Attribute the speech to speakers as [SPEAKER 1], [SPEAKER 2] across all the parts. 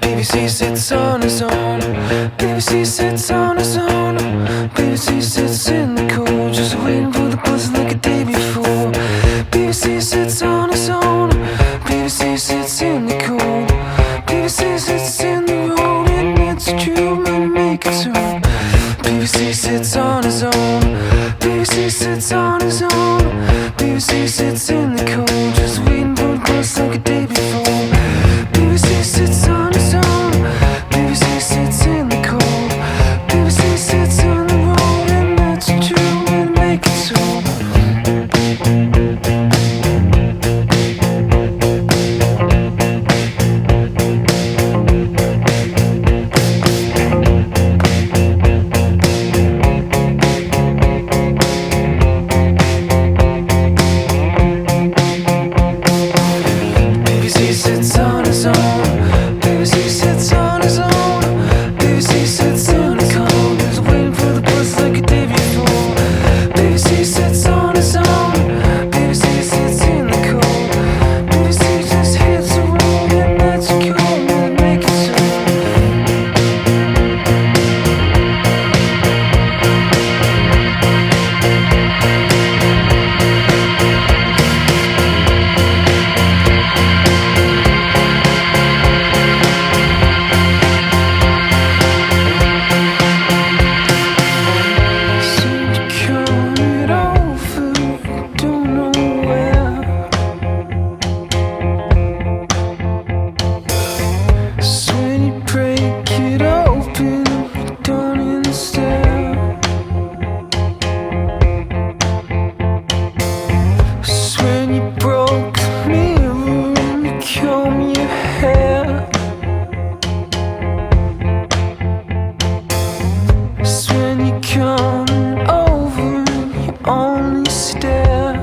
[SPEAKER 1] PVC sits on his own. PVC sits on his own. PVC sits in the cold, just waiting for the buzz like a day before. PVC sits on his own. PVC sits in the cold. PVC sits in the road, and it's true, man, make it soon. PVC sits on his own. PVC sits on his own. PVC sits in the cold, just waiting for the buzz like a day before. PVC sits on his own. PVC sits in the cold. PVC sits in the road, and that's true, man, make it so. PVC sits on his own. PVC sits on his own. PVC sits in the cold, just waiting for the buzz like a day before. PVC sits on his own. PVC sits in the cold. PVC just hits the road, and that's cool, man, make it so. Seem to count it over, don't know where. So when you break it open, you don't understand. So when you broke the mirror and you comb your hair. So when you come over, you only stare.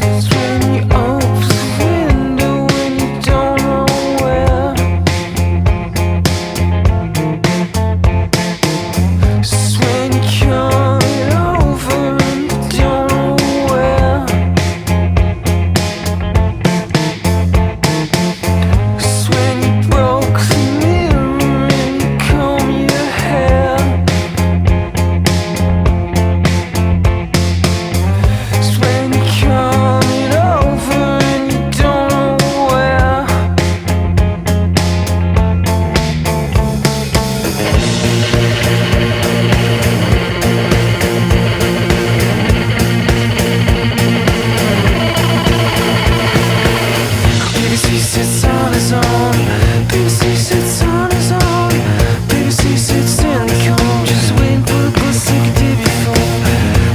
[SPEAKER 1] It's when you open the window and you don't know where. It's when you come over and you don't know where. It's when you broke the mirror and you comb your hair. It's when you come over and you don't know where. PVC sits on his own. PVC sits on his own. PVC sits in the cold, just waiting for the buzz like a day before.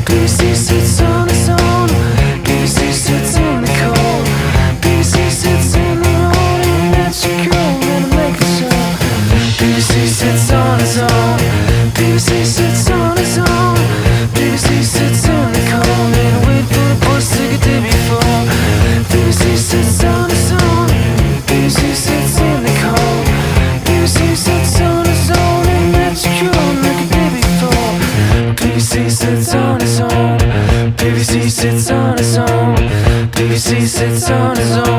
[SPEAKER 1] PVC sits on his own. PVC sits in the cold. PVC sits in the road, and that's cool, man, make it so. PVC sits on his own. PVC sits on his own. PVC sits in the cold, and wait for the buzz like a day before. PVC sits on his own. PVC sits in the cold. PVC sits on his own, and that's true, like a day before. PVC sits on his own. PVC sits on his own. PVC sits on his own.